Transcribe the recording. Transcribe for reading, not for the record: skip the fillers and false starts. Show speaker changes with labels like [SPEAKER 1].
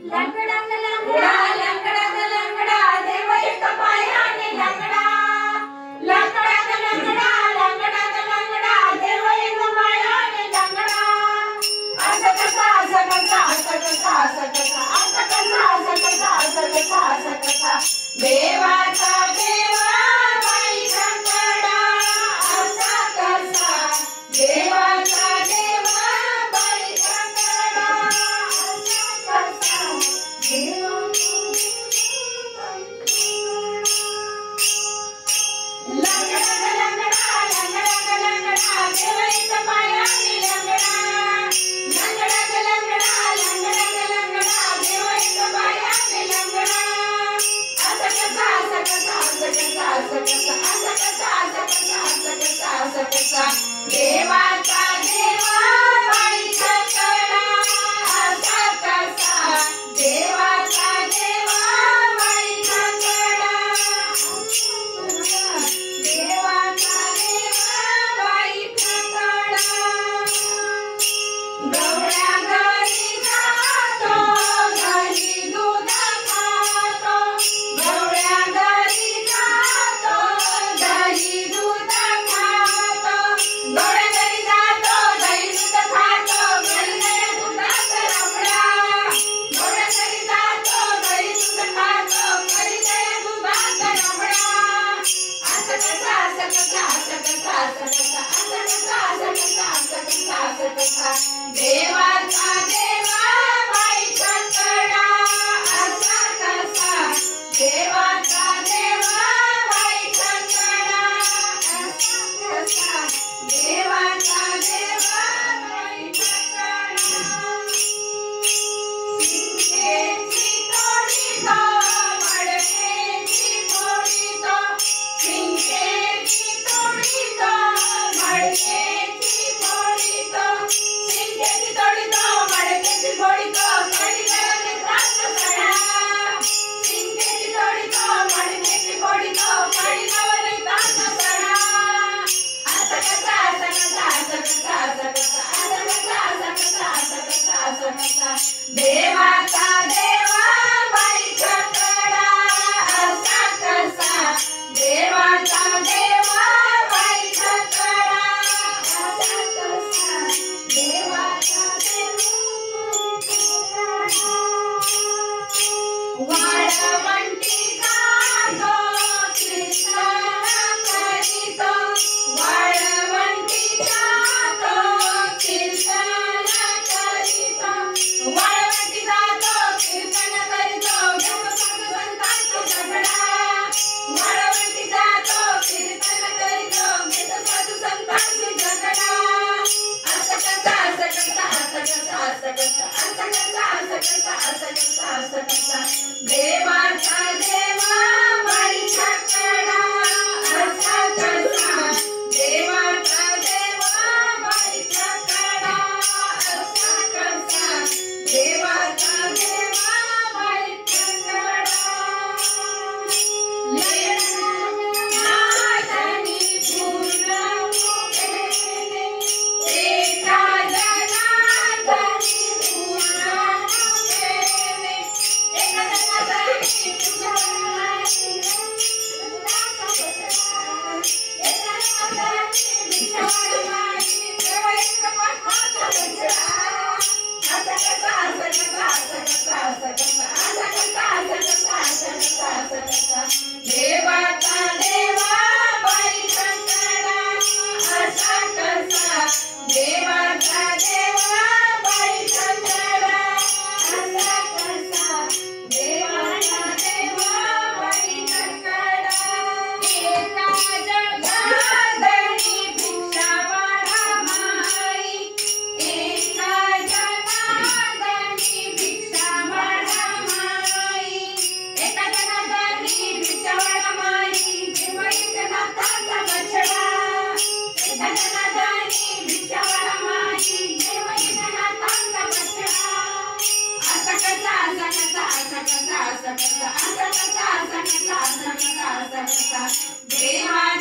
[SPEAKER 1] लंगडा लंगडा लंगडा लंगडा देव एक पायाने लंगडा लंगडा लंगडा लंगडा लंगडा देव एक पायाने लंगडा असं कसा असं कसा असं कसा असं कसा असं कसा असं कसा असं कसा असं कसा देवाचा देवा बाई लंगडा असा कसा देवाचा देवा बाई लंगडा असा कसा देवाचा देवा बाई लंगडा असा कसा देवाचा देवा बाई लंगडा देवाचा देवा बाई लंगडा गवळ्या घरी जातो घरी दूध खातो गवळ्या घरी जातो घरी दूध खातो गवळ्या घरी जातो घरी दूध खातो घरी नाही दुधाचा रबडा गवळ्या घरी जातो घरी दूध खातो घरी नाही दुधाचा रबडा असं कसा असं कसा असं कसा असं कसा असं कसा असं कसा असं कसा असं कसा देवाचा देवा बाई लंगडा असा कसा देवाचा देवा बाई लंगडा असा कसा देवाचा देवा बाई लंगडा सिंगेची तोडी तो मडकेची तोडी तो सिंगेची तोडी तो मडकेची तोडी तो सिंगेची तोडी तो मडकेची तोडी तो कडी गळ्यात रात सडा सिंगेची तोडी तो मडकेची तोडी तो कडी गळ्यात रात सडा असं कसा असं कसा असं कसा असं कसा असं कसा असं कसा असं कसा असं कसा देवाचा देवा बाई लंगडा असा कसा देवाचा देवा बाई लंगडा असा कसा देवाचा देवा वाळवंटी जातो कीर्तन करीतो वाळवंटी जातो कीर्तन करीतो वाळवंटी जातो कीर्तन करीतो घेतो साधू संतांचा झगडा वाळवंटी जातो कीर्तन करीतो घेतो साधू संतांचा झगडा असं कसा असं कसा असं कसा असं कसा असं कसा असं कसा असं कसा असं कसा देवाचा देवा बाई लंगडा असा कसा देवाचा देवा बाई लंगडा असा कसा देवाचा देवा बाई लंगडा नादनी पूर्ण मुखेने एका जनार्दनी पूर्ण मुखेने एका जनार्दनी देवाचा देवा बाई लंगडा असा कसा देवाचा देवा बाई लंगडा असा कसा देवाचा देवा बाई लंगडा एका जनार्दनी भिक्षावळा माई एका जनार्दनी भिक्षावळा माई एका जनार्दनी भिक्षावळा माई जीव एकनाथाचा बछडा एका जनार्दनी भिक्षावळा माई जीव एकनाथाचा बछडा असं कसा असं कसा असं कसा असं कसा असं कसा असं कसा असं कसा असं कसा देवा